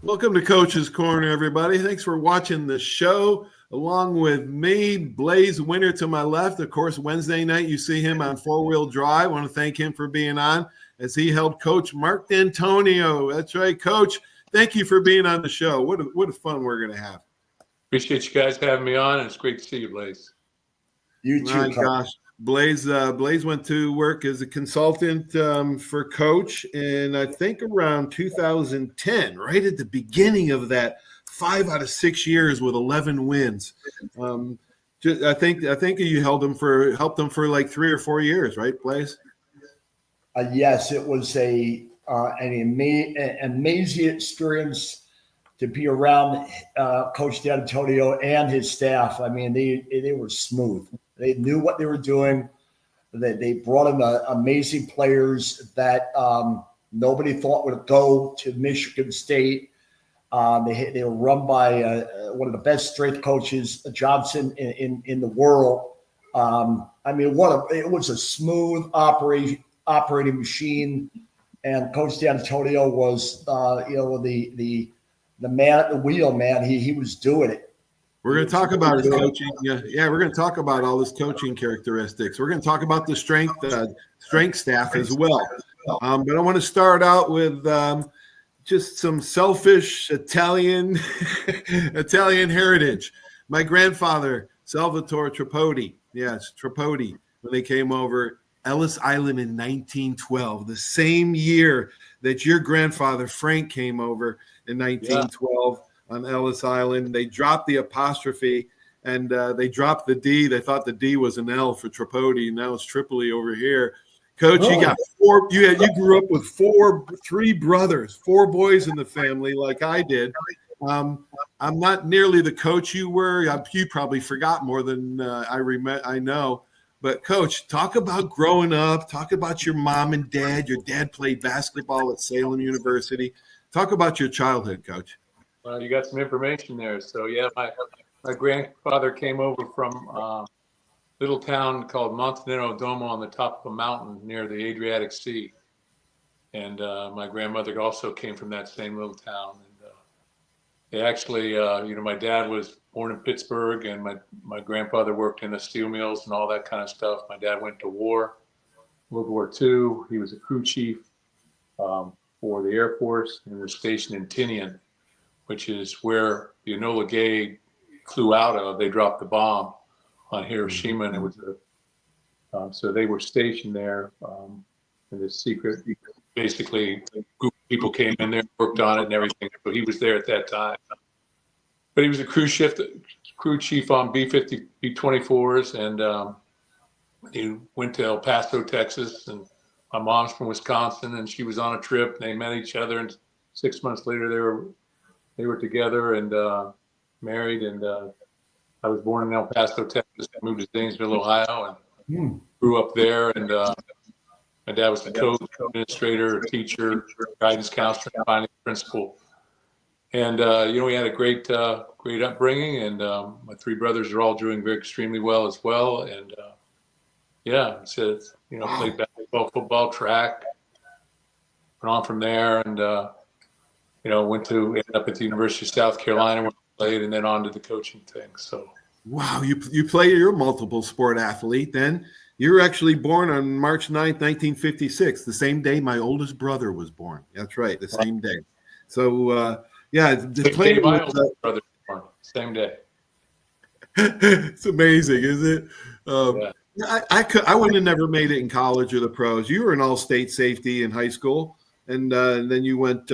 Welcome to Coach's Corner, everybody. Thanks for watching the show. Along with me, Blaze Winter to my left. Of course, Wednesday night, you see him on four-wheel drive. I want to thank him for being on as he helped coach Mark Dantonio. That's right, Coach. Thank you for being on the show. What a fun we're going to have. Appreciate you guys having me on, and it's great to see you, Blaze. You too, my gosh. Blaze went to work as a consultant for Coach, and I think around 2010, right at the beginning of that 5 out of 6 years with 11 wins. I think you helped them for like 3 or 4 years, right, Blaze? Yes, it was an amazing experience to be around Coach Dantonio and his staff. I mean, they were smooth. They knew what they were doing. They brought in amazing players that nobody thought would go to Michigan State. They were run by one of the best strength coaches, Johnson, in the world. I mean, it was a smooth operating machine, and Coach Dantonio was, the man at the wheel. Man, he was doing it. We're going to talk about his coaching. Yeah, we're going to talk about all his coaching characteristics. We're going to talk about the strength staff as well. But I want to start out with just some selfish Italian heritage. My grandfather, Salvatore Tripodi, when they came over Ellis Island in 1912, the same year that your grandfather Frank came over in 1912 on Ellis Island. They dropped the apostrophe and they dropped the D. They thought the D was an L for Tripodi, and now it's Tripoli over here. Coach, you got four. You grew up with three brothers, 4 boys in the family, like I did. I'm not nearly the coach you were. You probably forgot more than I know. But Coach, talk about growing up. Talk about your mom and dad. Your dad played basketball at Salem University. Talk about your childhood, Coach. Well, you got some information there. So yeah, my grandfather came over from a little town called Montanaro Domo on the top of a mountain near the Adriatic Sea, and my grandmother also came from that same little town. And they actually, my dad was born in Pittsburgh, and my grandfather worked in the steel mills and all that kind of stuff. My dad went to war, World War II. He was a crew chief for the Air Force and was stationed in Tinian, which is where the Enola Gay flew out of. They dropped the bomb on Hiroshima, and it was so they were stationed there in this secret. Basically, a group of people came in there, worked on it, and everything. So he was there at that time. But he was a crew chief on B-50, B-24s, and he went to El Paso, Texas. And my mom's from Wisconsin, and she was on a trip. And they met each other, and 6 months later, they were together and married, and I was born in El Paso, Texas. I moved to Zanesville, Ohio, and grew up there. And my dad was the coach, administrator, teacher, guidance counselor, and finally principal. And we had a great upbringing, and my 3 brothers are all doing extremely well as well. And played basketball, football, track, went on from there, and ended up at the University of South Carolina where I played, and then on to the coaching thing. So, wow, you're a multiple sport athlete. Then you were actually born on March 9th, 1956, the same day my oldest brother was born. That's right, the same day. So, same my oldest brother was born, same day. It's amazing, isn't it? I would have never made it in college or the pros. You were an all-state safety in high school. And then you went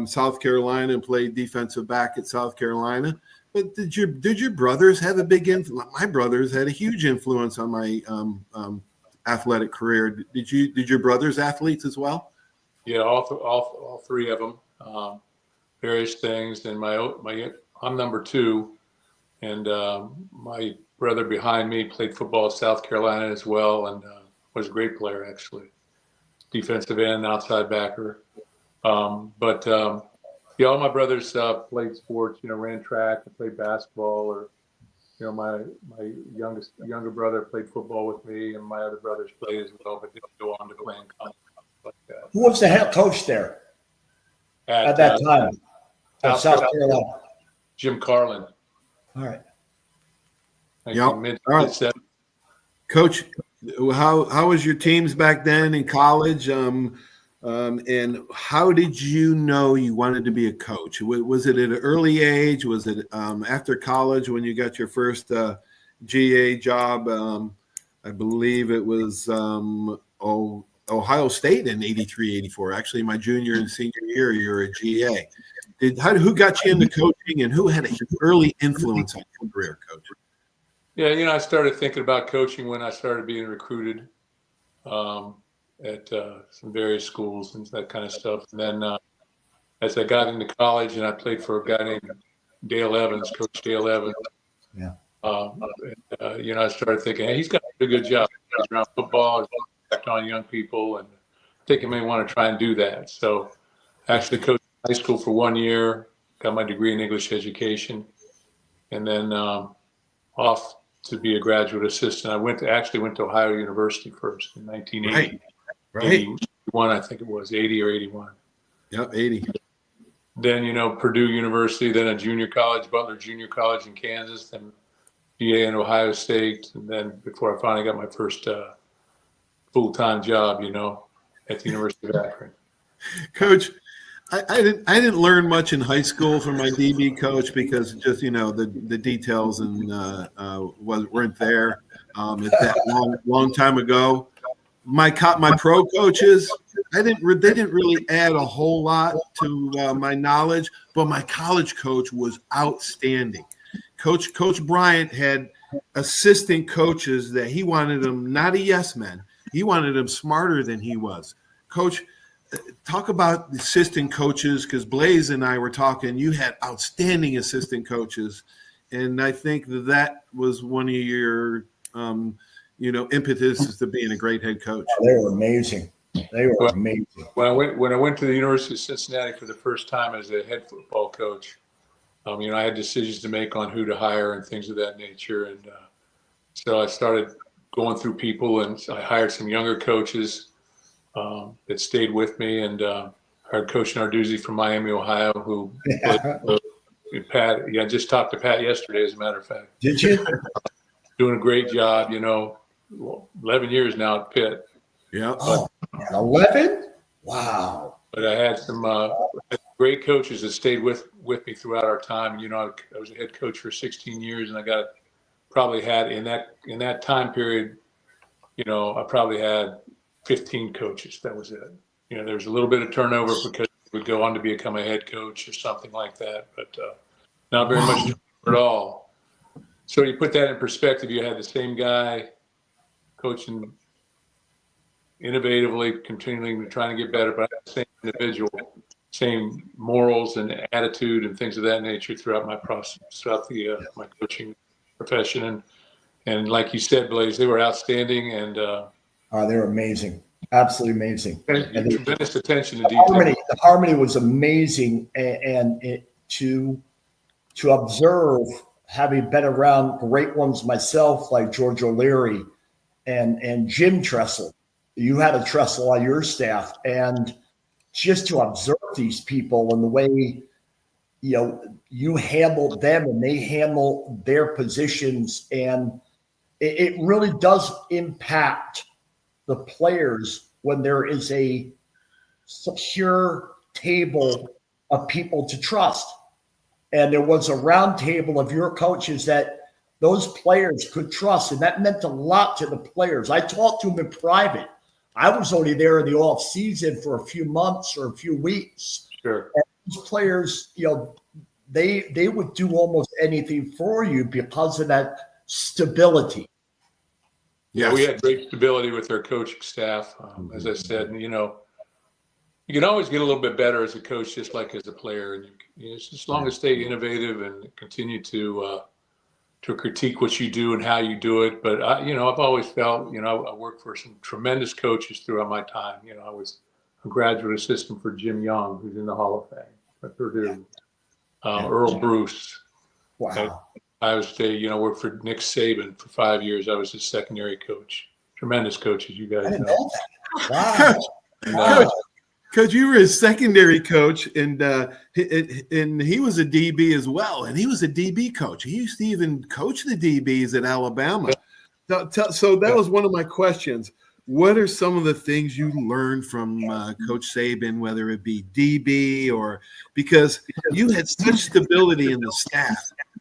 South Carolina and played defensive back at South Carolina. But did your brothers have a big influence? My brothers had a huge influence on my athletic career. Did your brothers athletes as well? Yeah, all 3 of them, various things. And I'm number 2, and my brother behind me played football at South Carolina as well, and was a great player actually. Defensive end, outside backer. All my brothers played sports, ran track and played basketball, or, my younger brother played football with me, and my other brothers played as well, but didn't go on to play in college like that. Who was the head coach there at that time? South Carolina. Jim Carlin. All right. Like Yep. mid- All right. mid-70s. Coach, how was your teams back then in college? And how did you know you wanted to be a coach? Was it at an early age? Was it after college when you got your first GA job? I believe it was Ohio State in 83, 84. Actually, my junior and senior year, you're a GA. Who got you into coaching, and who had an early influence on your career, Coach? Yeah, I started thinking about coaching when I started being recruited at some various schools and that kind of stuff. And then as I got into college, and I played for a guy named Dale Evans, Coach Dale Evans. Yeah. I started thinking, hey, he's got a good job. He's around football, he's impact on young people, and I think he may want to try and do that. So I actually coached high school for 1 year, got my degree in English education, and then off to be a graduate assistant. I actually went to Ohio University first in 1980. Right. 81, I think it was, 80 or 81. Yep, 80. Then, Purdue University, then a junior college, Butler Junior College in Kansas, then GA in Ohio State, and then before I finally got my first full-time job, at the University of Akron. Coach, I didn't learn much in high school from my DB coach because just the details and weren't there at that long time ago. My pro coaches, they didn't really add a whole lot to my knowledge, but my college coach was outstanding. Coach Bryant had assistant coaches that he wanted them not a yes man. He wanted them smarter than he was. Coach, talk about the assistant coaches, because Blaze and I were talking. You had outstanding assistant coaches, and I think that was one of your impetus to being a great head coach. They were amazing. Amazing. When I went to the University of Cincinnati for the first time as a head football coach, I had decisions to make on who to hire and things of that nature, and so I started going through people, and I hired some younger coaches that stayed with me, and hired Coach Narduzzi from Miami, Ohio, who Pat. Yeah, I just talked to Pat yesterday, as a matter of fact. Did you? Doing a great job. 11 years now at Pitt. Yeah. 11? Wow. But I had some great coaches that stayed with me throughout our time. I was a head coach for 16 years, and I probably had in that time period, I probably had 15 coaches. That was it. There was a little bit of turnover because we would go on to become a head coach or something like that, but not very much turnover at all. So you put that in perspective. You had the same guy coaching innovatively, continuing to try to get better, but the same individual, same morals and attitude and things of that nature throughout my process, throughout my coaching profession. And like you said, Blaze, they were outstanding, and they were amazing, absolutely amazing. And tremendous attention to detail. The harmony was amazing, and to observe, having been around great ones myself, like George O'Leary and Jim Tressel. You had a Tressel on your staff, and just to observe these people and the way you handled them and they handle their positions, and it really does impact the players when there is a secure table of people to trust. And there was a round table of your coaches that those players could trust, and that meant a lot to the players. I talked to them in private. I was only there in the off season for a few months or a few weeks. Sure. And those players, they would do almost anything for you because of that stability. Yeah, we had great stability with our coaching staff. As I said, and, you can always get a little bit better as a coach, just like as a player. And it's as long as stay innovative and continue to critique what you do and how you do it. But I've always felt, I worked for some tremendous coaches throughout my time. I was a graduate assistant for Jim Young, who's in the Hall of Fame at Purdue. Earl Bruce. Wow. At Iowa State, worked for Nick Saban for 5 years. I was his secondary coach. Tremendous coaches, you guys know. Wow. Coach, you were his secondary coach, and he was a DB as well, and he was a DB coach. He used to even coach the DBs at Alabama. So that was one of my questions. What are some of the things you learned from Coach Saban, whether it be DB or because you had such stability in the staff,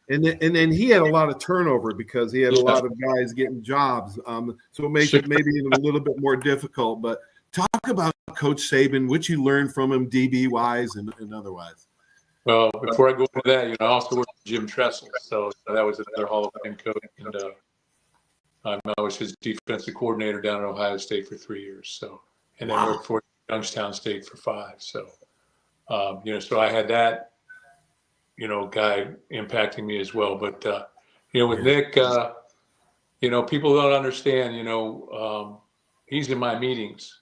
and then he had a lot of turnover because he had a lot of guys getting jobs. So it makes it maybe even a little bit more difficult. But talk about Coach Saban, what you learned from him, DB wise and otherwise. Well, before I go into that, I also worked with Jim Tressel, so that was another Hall of Fame coach, and I was his defensive coordinator down at Ohio State for 3 years. So, and then worked for Youngstown State for 5. So, so I had that, guy impacting me as well. But, with Nick, people don't understand, he's in my meetings.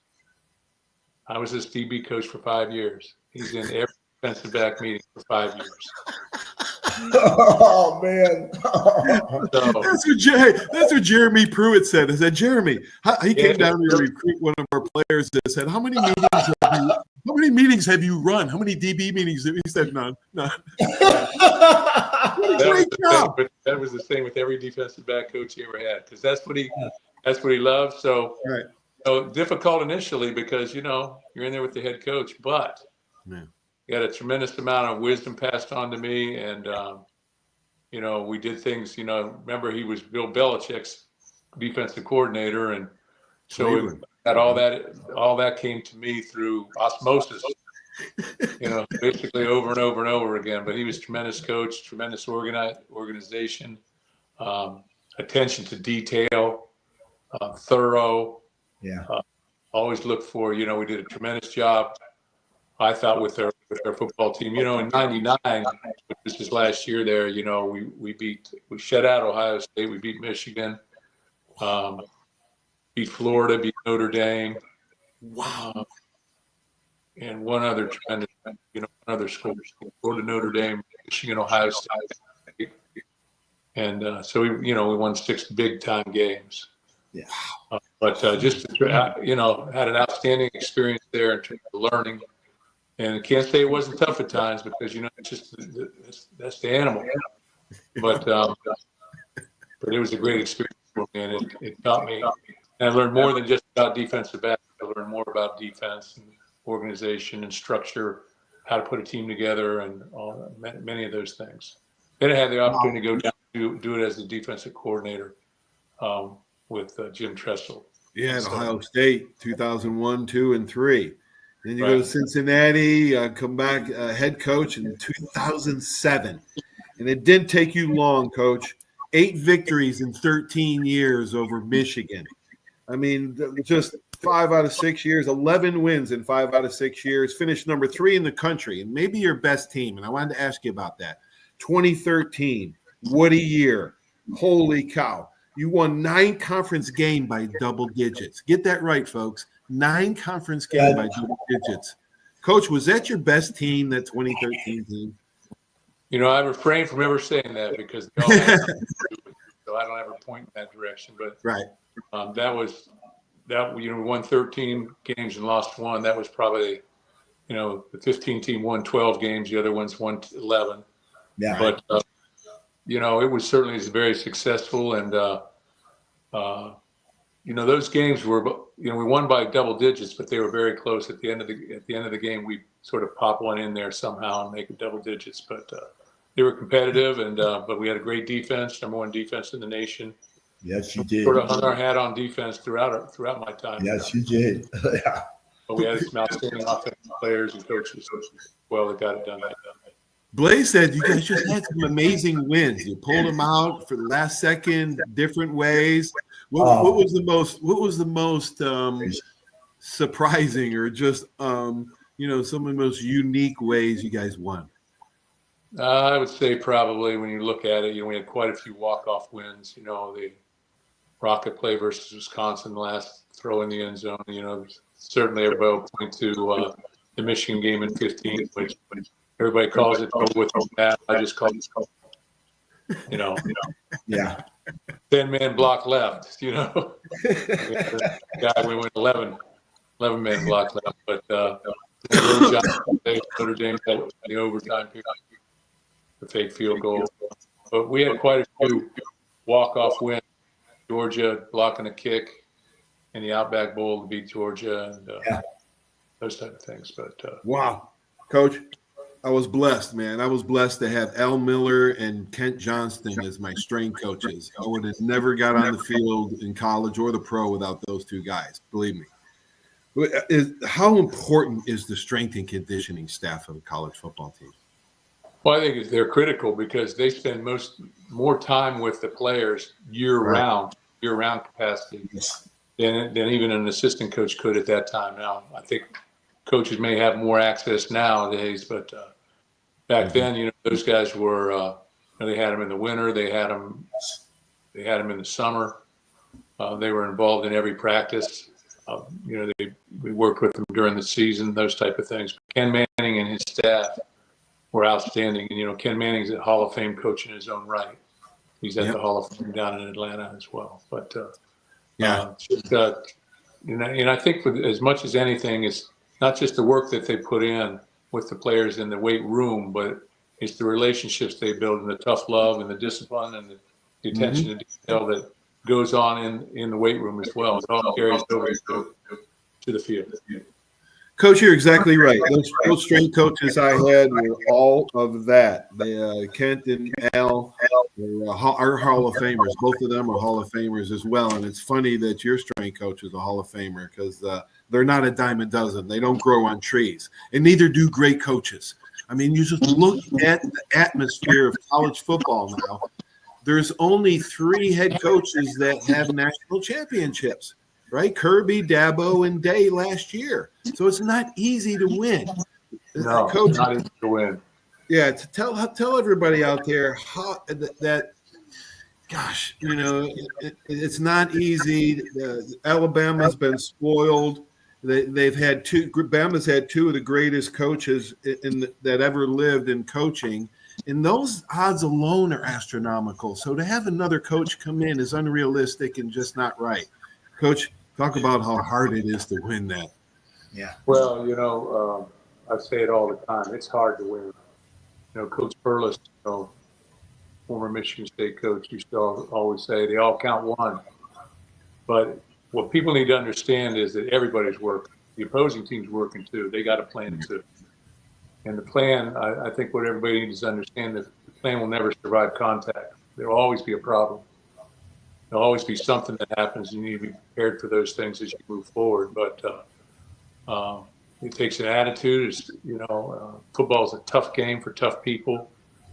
I was his DB coach for 5 years. He's in every defensive back meeting for 5 years. Oh man, that's what Jeremy Pruitt said. I said, Jeremy, he came down to recruit one of our players and said, how many meetings have you run? How many DB meetings? He said, none. Great job. But that was the same with every defensive back coach he ever had, because that's what he loved. So, difficult initially because you're in there with the head coach, but he had a tremendous amount of wisdom passed on to me, and we did things. Remember he was Bill Belichick's defensive coordinator, and so all that came to me through osmosis. Basically over and over and over again. But he was a tremendous coach, tremendous organization, attention to detail, thorough. Yeah. Always look for. We did a tremendous job, I thought, with our football team. In '99, which was last year there, we shut out Ohio State, we beat Michigan, beat Florida, beat Notre Dame. Wow. And one other tremendous, another school, Florida, Notre Dame, Michigan, Ohio State. And so we won 6 big time games. Yeah. But just, had an outstanding experience there in terms of learning. And I can't say it wasn't tough at times because, it's just that's the animal. But it was a great experience for me, and it taught me. And I learned more than just about defensive back. I learned more about defense and organization and structure, how to put a team together, and many of those things. Then I had the opportunity to go down to do it as the defensive coordinator with Jim Tressel. Yeah, at Ohio State, 2001, 2, and 3. Then you go to Cincinnati, come back head coach in 2007. And it didn't take you long, Coach. 8 victories in 13 years over Michigan. I mean, just 5 out of 6 years, 11 wins in 5 out of 6 years, finished number 3 in the country, and maybe your best team. And I wanted to ask you about that. 2013, what a year. Holy cow. You won 9 conference games by double digits. Get that right, folks. 9 conference games by double digits. Coach, was that your best team, that 2013 team? I refrain from ever saying that because they all have something to do with it, so I don't ever point in that direction. But we won 13 games and lost 1. That was probably, the 15 team won 12 games. The other ones won 11. Yeah. But, it was certainly very successful. And, those games were, we won by double digits, but they were very close. At the end of the game, we sort of pop one in there somehow and make it double digits. But they were competitive, and but we had a great defense, number 1 defense in the nation. Yes, you did. Sort of hung our hat on defense throughout my time. Yes, you did. Yeah. But we had some outstanding offensive players and coaches. Well, that got it done. Blaze said you guys just had some amazing wins. You pulled them out for the last second, different ways. What was the most surprising, or just some of the most unique ways you guys won? I would say probably when you look at it, we had quite a few walk-off wins. The Rocket play versus Wisconsin, last throw in the end zone. Certainly everybody will point to the Michigan game in 15, which everybody calls it go with that. I just call it, Yeah. 10-man block left. Guy, we went 11-man block left, but Bill Johnson, Notre Dame had the overtime period, the fake field goal. But we had quite a few walk-off wins. Georgia blocking a kick in the Outback Bowl to beat Georgia, and those type of things. But wow, Coach, I was blessed, man. I was blessed to have Al Miller and Kent Johnston as my strength coaches. I would have never got on the field in college or the pro without those two guys. Believe me. How important is the strength and conditioning staff of a college football team? Well, I think they're critical because they spend more time with the players year-round capacity than even an assistant coach could at that time. Now, I think coaches may have more access nowadays, but back then, those guys were they had them in the winter, they had them in the summer. They were involved in every practice. We worked with them during the season, those type of things. Ken Manning and his staff were outstanding. And, Ken Manning's a Hall of Fame coach in his own right. He's at the Hall of Fame down in Atlanta as well. But, and I think as much as anything, it's not just the work that they put in with the players in the weight room, but it's the relationships they build and the tough love and the discipline and the attention to detail that goes on in the weight room as well. It all carries over to the field. Coach, you're exactly right. Those strength coaches I had were all of that. Kent and Al are Hall of Famers. Both of them are Hall of Famers as well. And it's funny that your strength coach is a Hall of Famer because they're not a dime a dozen. They don't grow on trees. And neither do great coaches. I mean, you just look at the atmosphere of college football now. There's only 3 head coaches that have national championships. Right? Kirby, Dabo, and Day last year. So it's not easy to win. No, Coach, it's not easy to win. Yeah, to tell everybody out there gosh, it's not easy. Alabama's been spoiled. They've had Bama's had 2 of the greatest coaches that ever lived in coaching. And those odds alone are astronomical. So to have another coach come in is unrealistic and just not right. Coach, talk about how hard it is to win that. Yeah. Well, I say it all the time. It's hard to win. Coach Perlis, former Michigan State coach, used to always say they all count one. But what people need to understand is that everybody's working. The opposing team's working too. They got a plan too. And the plan, I think what everybody needs to understand is the plan will never survive contact. There will always be a problem. There'll always be something that happens. You need to be prepared for those things as you move forward. But it takes an attitude. Football is a tough game for tough people,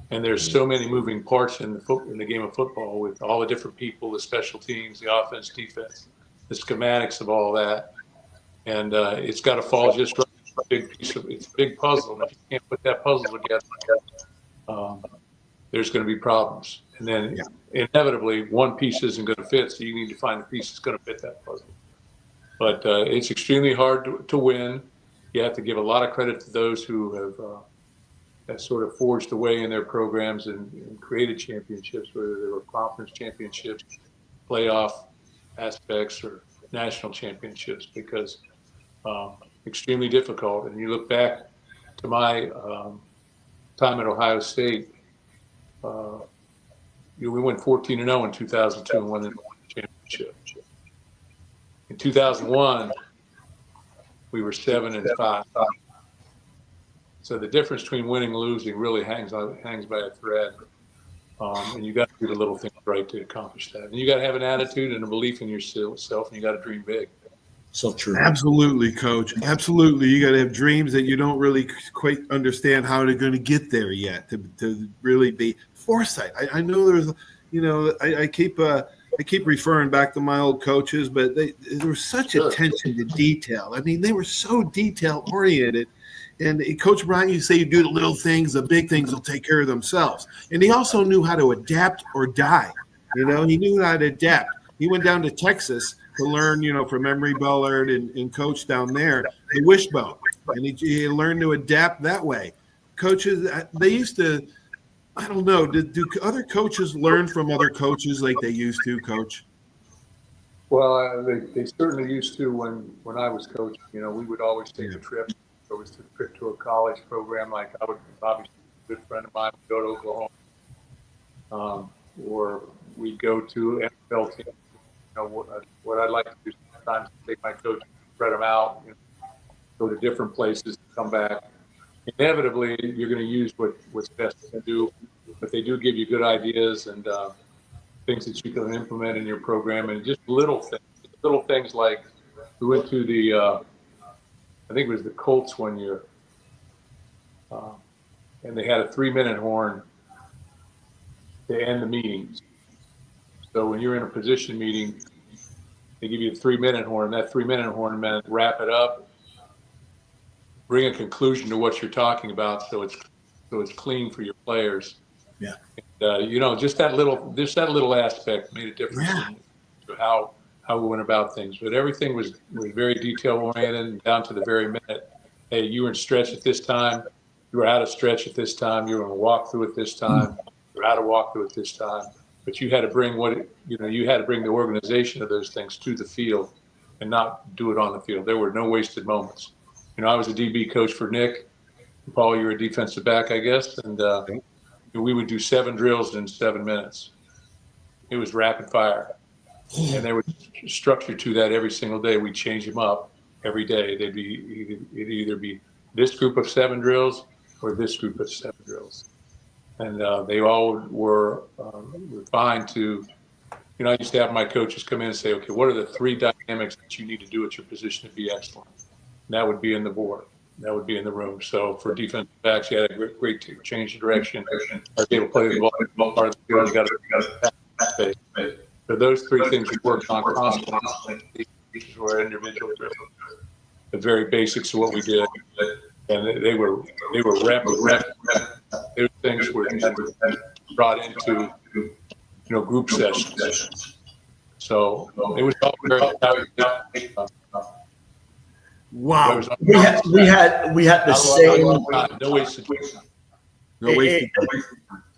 and there's so many moving parts in the game of football with all the different people, the special teams, the offense, defense, the schematics of all that, and it's got to fall just right. It's a big puzzle. And if you can't put that puzzle together, there's going to be problems. And then inevitably one piece isn't going to fit, so you need to find the piece that's going to fit that puzzle. But it's extremely hard to win. You have to give a lot of credit to those who have sort of forged a way in their programs and created championships, whether they were conference championships, playoff aspects, or national championships, because extremely difficult. And you look back to my time at Ohio State, we went 14-0 in 2002 and won the championship. In 2001, we were 7-5. So the difference between winning and losing really hangs by a thread. And you got to do the little things right to accomplish that. And you got to have an attitude and a belief in yourself, and you got to dream big. So true. Absolutely, Coach. Absolutely. You got to have dreams that you don't really quite understand how they're going to get there yet to really be foresight. I know there's, I keep referring back to my old coaches, but there was such attention to detail. I mean, they were so detail oriented. And Coach Bryant, you say you do the little things, the big things will take care of themselves. And he also knew how to adapt or die. He knew how to adapt. He went down to Texas to learn, from Emory Bellard and coach down there, the wishbone. And he learned to adapt that way. Coaches, they used to, I don't know, do other coaches learn from other coaches like they used to, Coach? Well, they certainly used to when I was coaching. We would always take a trip Or was to trip to a college program, like I would obviously a good friend of mine would go to Oklahoma, or we'd go to NFL teams. What I'd like to do sometimes is take my coach, spread them out, go to different places, come back. Inevitably, you're going to use what's best to do, but they do give you good ideas and things that you can implement in your program, and just little things like we went to the I think it was the Colts one year, and they had a 3-minute horn to end the meetings. So when you're in a position meeting, they give you a 3-minute horn. That 3-minute horn meant wrap it up, bring a conclusion to what you're talking about, so it's clean for your players. Yeah. And, just that little aspect made a difference in how we went about things. But everything was very detail oriented and down to the very minute. Hey, you were in stretch at this time. You were out of stretch at this time. You were going to walk through it this time. You were out of walk through it this time. But you had to bring you had to bring the organization of those things to the field and not do it on the field. There were no wasted moments. I was a DB coach for Nick. Paul, you were a defensive back, I guess. And we would do 7 drills in 7 minutes. It was rapid fire. And there was structure to that every single day. We'd change them up every day. It'd either be this group of 7 drills or this group of 7 drills. And they all were refined to, I used to have my coaches come in and say, okay, what are the 3 dynamics that you need to do at your position to be excellent? And that would be in the board. That would be in the room. So for defensive backs, you had a great change of direction. I was able to play the ball part of the field. You got to pass. So those 3 things we worked on constantly. These were individual drills. The very basics of what we did. And they were rapid. Those things were brought into, group sessions. So it was all very wow. We had the same. No wasted.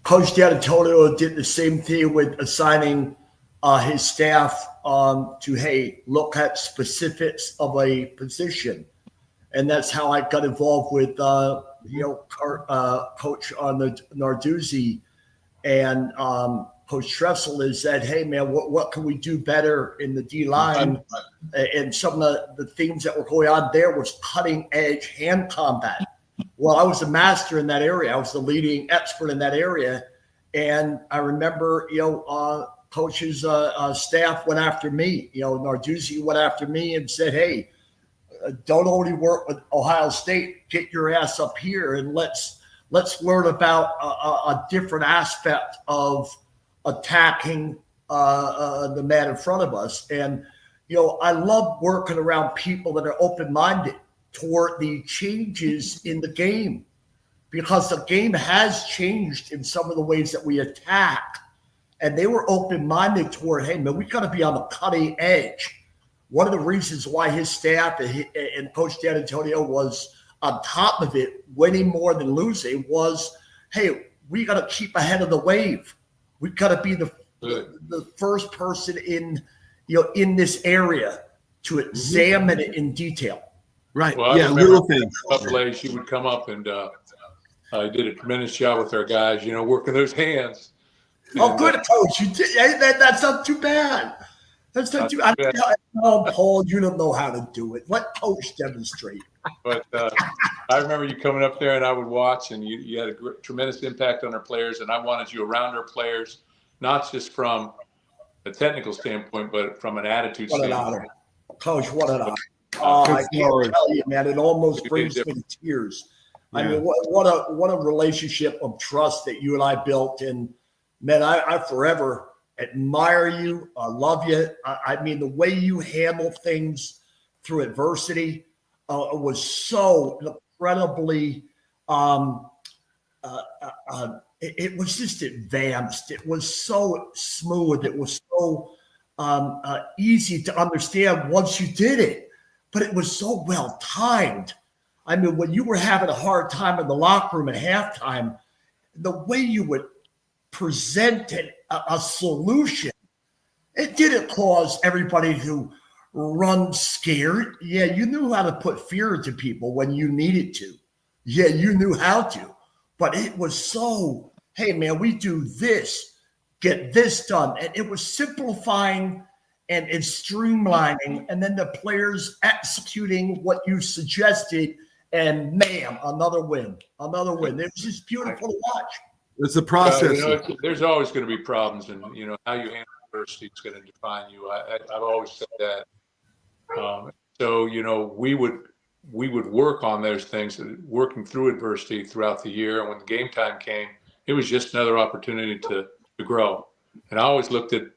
Coach Dantonio did the same thing with assigning his staff to look at specifics of a position, and that's how I got involved with Coach on the Narduzzi and Coach Tressel. Is that, hey man, what can we do better in the D line? And some of the things that were going on there was cutting edge hand combat. Well, I was a master in that area. I was the leading expert in that area. And I remember, Coach's staff went after me. Narduzzi went after me and said, hey, don't only work with Ohio State, get your ass up here and let's learn about a different aspect of attacking the man in front of us. And, I love working around people that are open-minded toward the changes in the game, because the game has changed in some of the ways that we attack. And they were open-minded toward, hey, man, we got to be on the cutting edge. One of the reasons why his staff and Coach Dantonio was on top of it, winning more than losing, was, hey, we got to keep ahead of the wave. We got to be the first person in this area to examine it in detail. Right. Well, yeah, little things. Plays, he would come up and he did a tremendous job with our guys, working those hands. Oh, good, Coach. You did. That's not too bad. That's not too bad. Oh, Paul, you don't know how to do it. Let Coach demonstrate. But I remember you coming up there, and I would watch, and you had a tremendous impact on our players, and I wanted you around our players, not just from a technical standpoint, but from an attitude standpoint. What an honor. Coach, what an honor. I can't tell you, man. It almost brings me to tears. Yeah. I mean, what a relationship of trust that you and I built. And, man, I forever admire you. I love you. I mean, the way you handle things through adversity was so incredibly it was just advanced. It was so smooth. It was so easy to understand once you did it, but it was so well timed. I mean, when you were having a hard time in the locker room at halftime, the way you would present a solution, it didn't cause everybody to run scared. Yeah, you knew how to put fear into people when you needed to. Yeah, you knew how to. But it was so, hey, man, we do this, get this done. And it was simplifying and streamlining, and then the players executing what you suggested. And man, another win, another win. It was just beautiful to watch. It's the process. There's always going to be problems, and how you handle adversity is going to define you. I've always said that. So we would work on those things, working through adversity throughout the year. And when the game time came, it was just another opportunity to grow. And I always looked at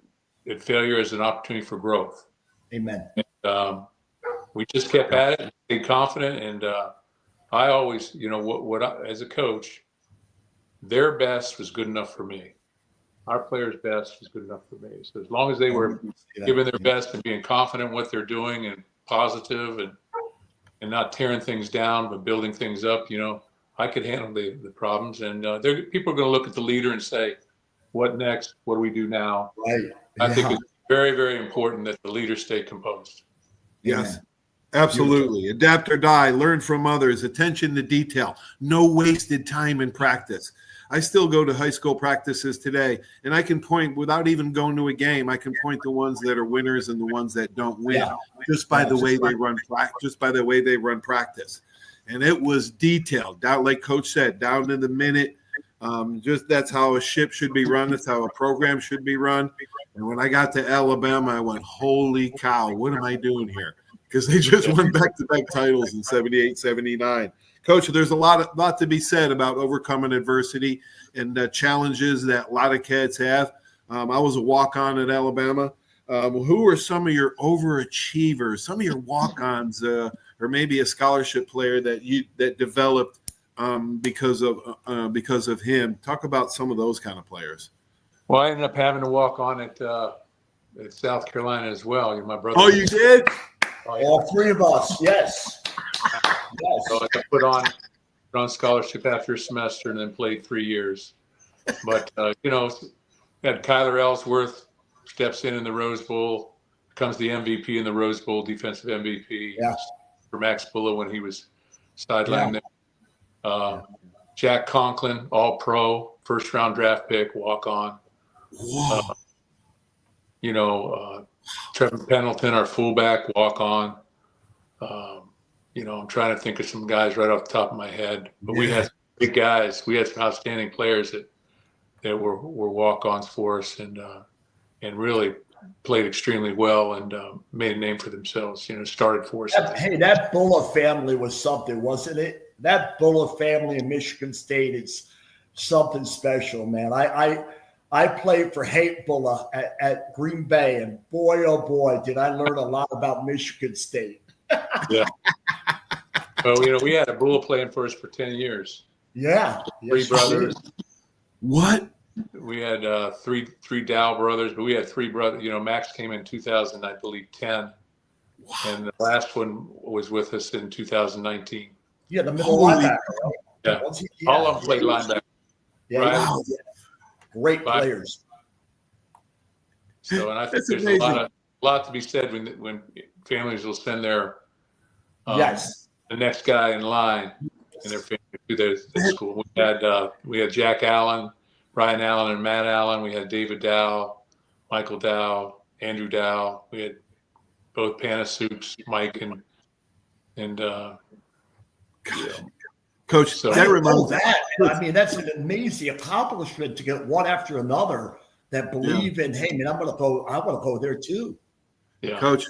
failure as an opportunity for growth. Amen. And, we just kept at it, stayed confident, and I always, as a coach, their best was good enough for me. Our players' best was good enough for me. So as long as they were giving their best and being confident in what they're doing and positive and not tearing things down but building things up, I could handle the problems. And people are going to look at the leader and say, what next? What do we do now? Right. I think it's very, very important that the leaders stay composed. Yes. Absolutely. Adapt or die, learn from others, attention to detail, no wasted time in practice. I still go to high school practices today, and I can point, without even going to a game, I can point the ones that are winners and the ones that don't win just by the way they run practice. And it was detailed, down, like Coach said, down to the minute. Just that's how a ship should be run. That's how a program should be run. And when I got to Alabama, I went, holy cow, what am I doing here? Because they just won back-to-back titles in 78, 79. Coach, there's a lot to be said about overcoming adversity and challenges that a lot of kids have. I was a walk-on at Alabama. Who are some of your overachievers, some of your walk-ons, or maybe a scholarship player that developed because of him? Talk about some of those kind of players. Well, I ended up having to walk on at South Carolina as well. My brother. Oh, you did? All three of us, yes. So I got put on scholarship after a semester and then played 3 years. But, had Kyler Ellsworth steps in the Rose Bowl, becomes the MVP in the Rose Bowl, defensive MVP for Max Bulla when he was sidelined there. Jack Conklin, all-pro, first-round draft pick, walk-on. Trevor Pendleton, our fullback, walk on. I'm trying to think of some guys right off the top of my head, but we had big guys. We had some outstanding players that were walk-ons for us and really played extremely well and made a name for themselves. Started for us. Hey, that Bulla family was something, wasn't it? That Bulla family in Michigan State is something special, man. I played for Hank Bulla at Green Bay, and boy, oh boy, did I learn a lot about Michigan State. Yeah. Well, we had a Bulla playing for us for 10 years. Yeah. Three brothers. What? We had three Dow brothers, but we had three brothers. Max came in 2000, I believe, 10. Wow. And the last one was with us in 2019. Yeah, the middle linebacker. Right? Yeah. All of them played linebacker. Yeah. Right? Wow. Great players. So, and I think there's a lot to be said when families will send their the next guy in line and their family to their school. We had Jack Allen, Ryan Allen, and Matt Allen. We had David Dow, Michael Dow, Andrew Dow. We had both Panasoups, Mike and Coach, so that reminds me. That's an amazing accomplishment to get one after another that believe in. Hey, man, I want to go there too. Yeah, Coach,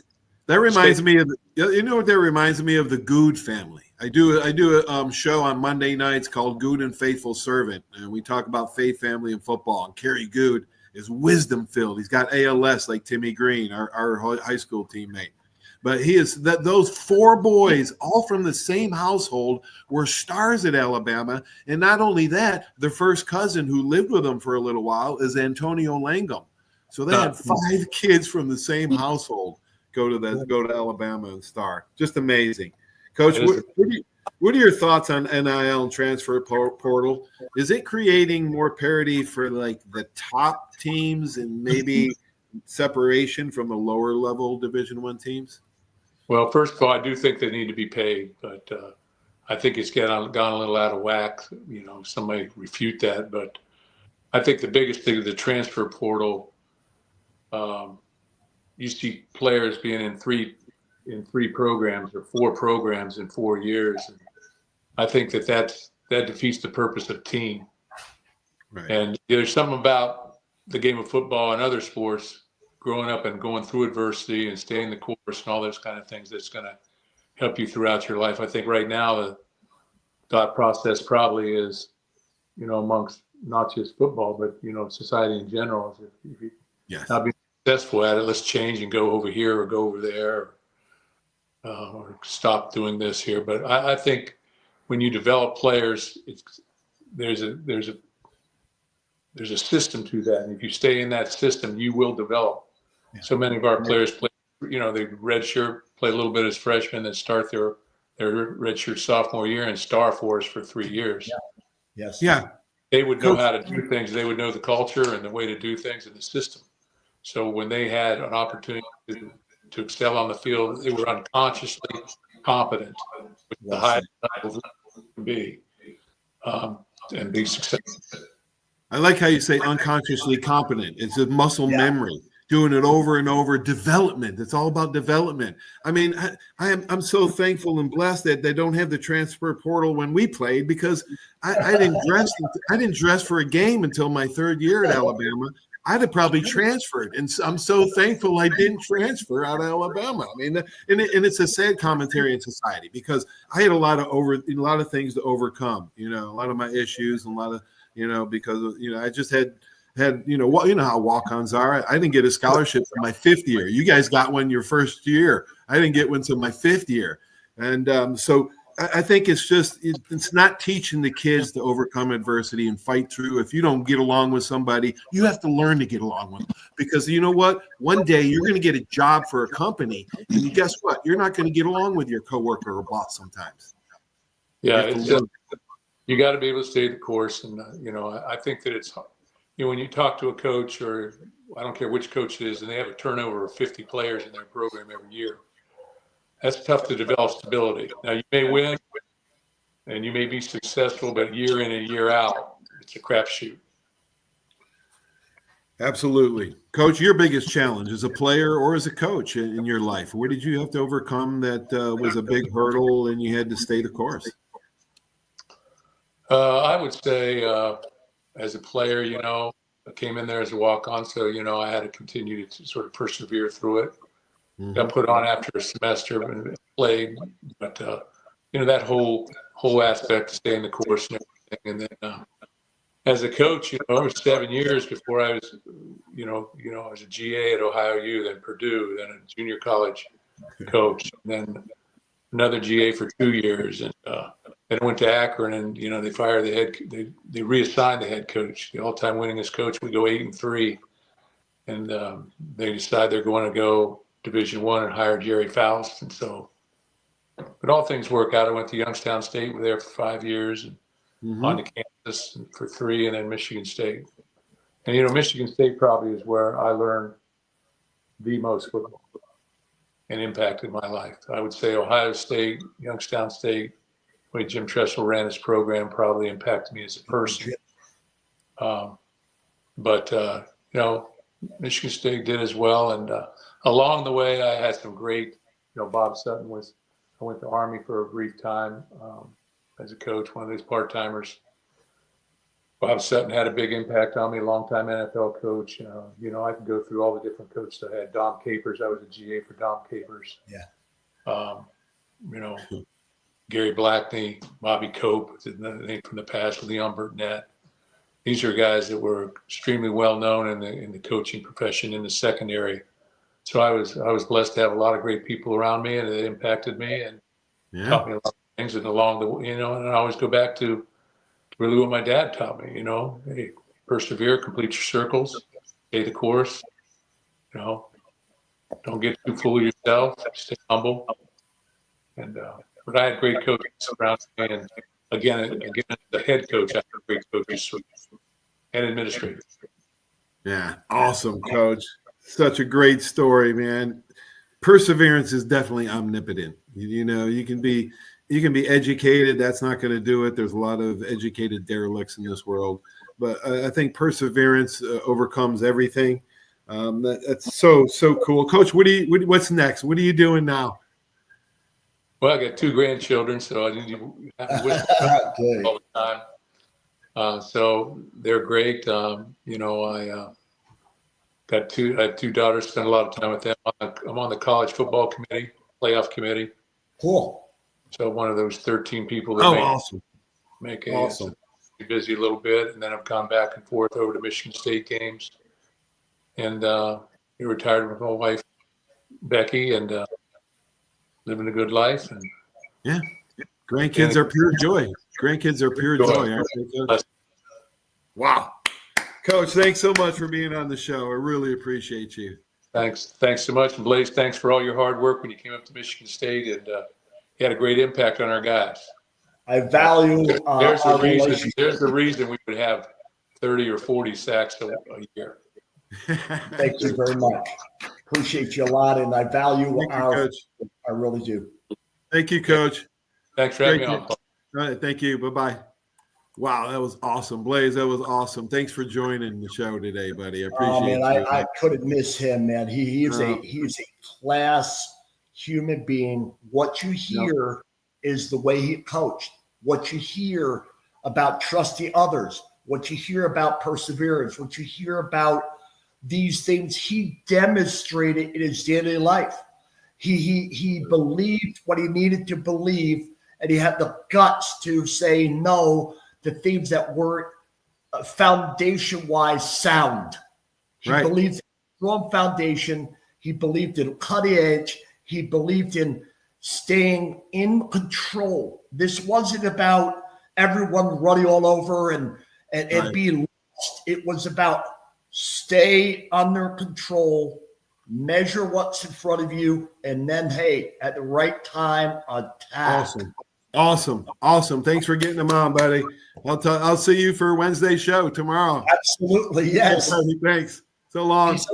that reminds me of. You know what that reminds me of? The Good family. I do a show on Monday nights called Good and Faithful Servant, and we talk about faith, family, and football. And Kerry Good is wisdom filled. He's got ALS like Timmy Green, our high school teammate. But those four boys, all from the same household, were stars at Alabama. And not only that, their first cousin who lived with them for a little while is Antonio Langum. So they had 5 kids from the same household go to Alabama and star. Just amazing. Coach, what are your thoughts on NIL and transfer portal? Is it creating more parity for like the top teams and maybe separation from the lower level Division I teams? Well, first of all, I do think they need to be paid, but I think it's gone a little out of whack. Somebody refute that, but I think the biggest thing is the transfer portal. You see players being in three programs or 4 programs in 4 years. And I think that defeats the purpose of team. Right. And there's something about the game of football and other sports, growing up and going through adversity and staying the course and all those kind of things, that's going to help you throughout your life. I think right now the thought process probably is, amongst not just football, but, society in general, is if you not be successful at it, let's change and go over here or go over there, or stop doing this here. But I think when you develop players, there's a system to that, and if you stay in that system, you will develop. Yeah. So many of our players play, they redshirt, play a little bit as freshmen, then start their redshirt sophomore year and star for us for 3 years. Yeah. Yes. Yeah. They would know how to do things. They would know the culture and the way to do things in the system. So when they had an opportunity to excel on the field, they were unconsciously competent, which the highest level can be, and be successful. I like how you say unconsciously competent. It's a muscle memory, doing it over and over. Development. It's all about development. I mean, I'm so thankful and blessed that they don't have the transfer portal when we played, because I didn't dress for a game until my 3rd year at Alabama. I'd have probably transferred, and I'm so thankful I didn't transfer out of Alabama. I mean, and it's a sad commentary in society, because I had a lot of things to overcome. A lot of my issues, and a lot of because I just had how walk-ons are. I didn't get a scholarship for my 5th year. You guys got one your 1st year. I didn't get one until my 5th year, and so I think it's not teaching the kids to overcome adversity and fight through. If you don't get along with somebody, you have to learn to get along with them, because you know what? One day you're going to get a job for a company, and guess what? You're not going to get along with your coworker or boss sometimes. Yeah, you got to be able to stay the course. And, I think that it's, when you talk to a coach, or I don't care which coach it is, and they have a turnover of 50 players in their program every year, that's tough to develop stability. Now, you may win and you may be successful, but year in and year out, it's a crapshoot. Absolutely. Coach, your biggest challenge as a player or as a coach in your life, where did you have to overcome that was a big hurdle and you had to stay the course? I would say as a player, I came in there as a walk-on, so, I had to continue to sort of persevere through it. Mm-hmm. Got put on after a semester and played, but that whole aspect, staying the course and everything. And then as a coach, it was 7 years before I was, I was a GA at Ohio U, then Purdue, then a junior college coach, and then another GA for 2 years, and then I went to Akron, and they fired they reassigned the head coach, the all-time winningest coach. We go 8-3, and they decide they're going to go Division I and hire Jerry Faust. And so, but all things work out. I went to Youngstown State, were there for 5 years, and on to Kansas for 3, and then Michigan State. And Michigan State probably is where I learned the most football and impacted my life. I would say Ohio State, Youngstown State, the way Jim Tressel ran his program probably impacted me as a person. But Michigan State did as well. And along the way, I had some great, Bob Sutton I went to Army for a brief time as a coach, one of these part-timers. Bob Sutton had a big impact on me, longtime NFL coach. I could go through all the different coaches I had. Dom Capers, I was a GA for Dom Capers. Yeah. Gary Blackney, Bobby Cope, another name from the past, Leon Burnett. These are guys that were extremely well known in the coaching profession in the secondary. So I was blessed to have a lot of great people around me, and it impacted me and taught me a lot of things. And along the and I always go back to really what my dad taught me. Hey, persevere, complete your circles, stay the course. Don't get too full of yourself. Stay humble. And but I had great coaches around me, and again, the head coach, I had great coaches and administrators. Yeah, awesome, Coach. Such a great story, man. Perseverance is definitely omnipotent. You know, you can be educated. That's not going to do it. There's a lot of educated derelicts in this world, but I think perseverance overcomes everything. That's so cool, Coach. What's next? What are you doing now? Well, I got 2 grandchildren, so I need to wish them all the time. So they're great. You know, I have 2 daughters. Spend a lot of time with them. I'm on the college football committee, playoff committee. Cool. So one of those 13 people that Awesome. make a Awesome. busy a little bit, and then I've gone back and forth over to Michigan State games, and retired with my wife Becky, and living a good life. And yeah, grandkids are pure joy. Grandkids are pure joy, aren't they, Coach? Wow. Coach, thanks so much for being on the show. I really appreciate you. Thanks so much. And Blaze, thanks for all your hard work when you came up to Michigan State, and you had a great impact on our guys. I value there's our the reason. relationship. There's the reason we would have 30 or 40 sacks a year. Thank you very much. Appreciate you a lot, and I value Coach. I really do. Thank you, Coach. Thanks for having me on. All right, thank you. Bye-bye. Wow, that was awesome. Blaze, that was awesome. Thanks for joining the show today, buddy. I appreciate it. I couldn't miss him, man. He is a class human being. What you hear is the way he coached. What you hear about trusting others, what you hear about perseverance, what you hear about these things, he demonstrated in his daily life. He believed what he needed to believe, and he had the guts to say no to things that weren't foundation-wise sound. He believed in a strong foundation. He believed in cutting edge. He believed in staying in control. This wasn't about everyone running all over and being lost. It was about stay under control, measure what's in front of you, and then, hey, at the right time, attack. Awesome. Thanks for getting them on, buddy. I'll see you for Wednesday's show tomorrow. Absolutely, yes. Thanks. So long. Peace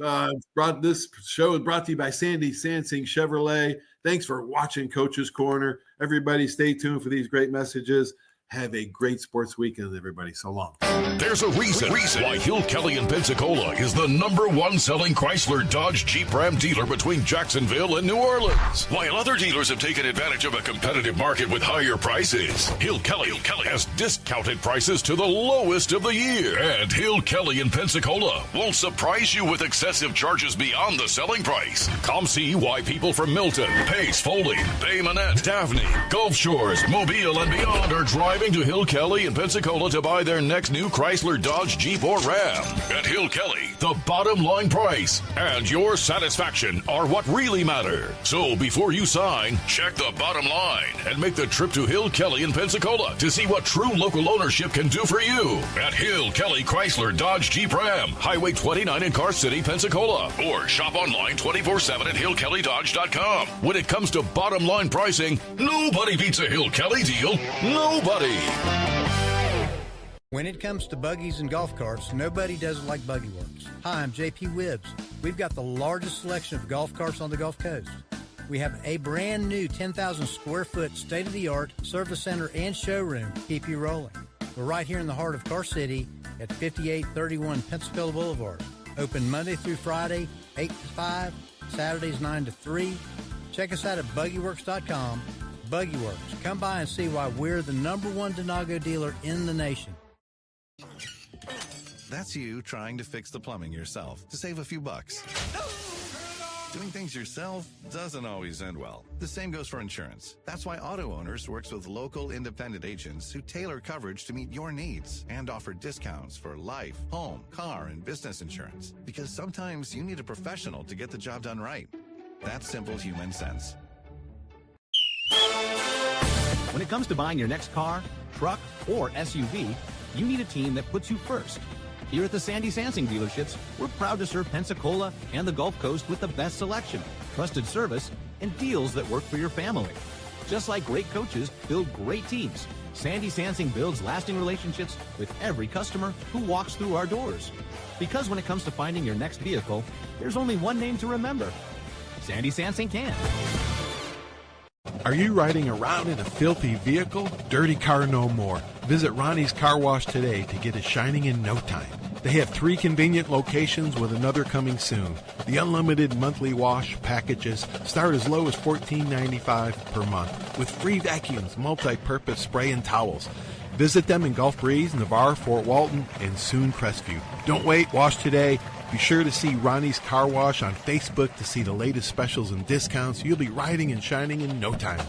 out. This show is brought to you by Sandy Sansing Chevrolet. Thanks for watching Coach's Corner. Everybody stay tuned for these great messages. Have a great sports weekend, everybody. So long. There's a reason why Hill Kelly in Pensacola is the #1 selling Chrysler Dodge Jeep Ram dealer between Jacksonville and New Orleans. While other dealers have taken advantage of a competitive market with higher prices, Hill Kelly has discounted prices to the lowest of the year. And Hill Kelly in Pensacola won't surprise you with excessive charges beyond the selling price. Come see why people from Milton, Pace, Foley, Bay Minette, Daphne, Gulf Shores, Mobile, and beyond are driving to Hill Kelly in Pensacola to buy their next new Chrysler, Dodge, Jeep, or Ram. At Hill Kelly, the bottom line price and your satisfaction are what really matter. So before you sign, check the bottom line and make the trip to Hill Kelly in Pensacola to see what true local ownership can do for you. At Hill Kelly Chrysler, Dodge, Jeep, Ram, Highway 29 in Car City, Pensacola. Or shop online 24/7 at hillkellydodge.com. When it comes to bottom line pricing, nobody beats a Hill Kelly deal. Nobody. When it comes to buggies and golf carts, nobody does it like Buggy Works. Hi, I'm JP Wibbs. We've got the largest selection of golf carts on the Gulf Coast. We have a brand new 10,000 square foot state-of-the-art service center and showroom to keep you rolling. We're right here in the heart of Car City at 5831 Pensacola Boulevard. Open Monday through Friday, 8 to 5, Saturdays 9 to 3. Check us out at buggyworks.com. Buggy Works. Come by and see why we're the #1 Denago dealer in the nation. That's you trying to fix the plumbing yourself to save a few bucks. Doing things yourself doesn't always end well. The same goes for insurance. That's why Auto Owners works with local independent agents who tailor coverage to meet your needs and offer discounts for life, home, car, and business insurance. Because sometimes you need a professional to get the job done right. That's simple human sense. When it comes to buying your next car, truck, or SUV, you need a team that puts you first. Here at the Sandy Sansing dealerships, we're proud to serve Pensacola and the Gulf Coast with the best selection, trusted service, and deals that work for your family. Just like great coaches build great teams, Sandy Sansing builds lasting relationships with every customer who walks through our doors. Because when it comes to finding your next vehicle, there's only one name to remember. Sandy Sansing can. Are you riding around in a filthy vehicle? Dirty car no more. Visit Ronnie's Car Wash today to get it shining in no time. They have 3 convenient locations with another coming soon. The unlimited monthly wash packages start as low as $14.95 per month with free vacuums, multi-purpose spray and towels. Visit them in Gulf Breeze, Navarre, Fort Walton, and soon Crestview. Don't wait, wash today. Be sure to see Ronnie's Car Wash on Facebook to see the latest specials and discounts. You'll be riding and shining in no time.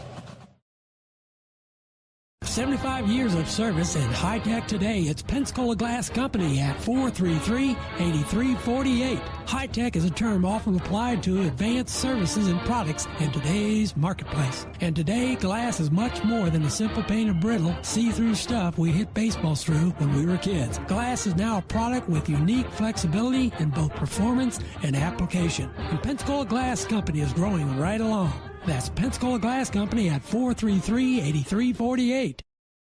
75 years of service and high tech today. It's Pensacola Glass Company at 433-8348. High tech is a term often applied to advanced services and products in today's marketplace. And today, glass is much more than the simple pane of brittle, see-through stuff we hit baseballs through when we were kids. Glass is now a product with unique flexibility in both performance and application. And Pensacola Glass Company is growing right along. That's Pensacola Glass Company at 433-8348.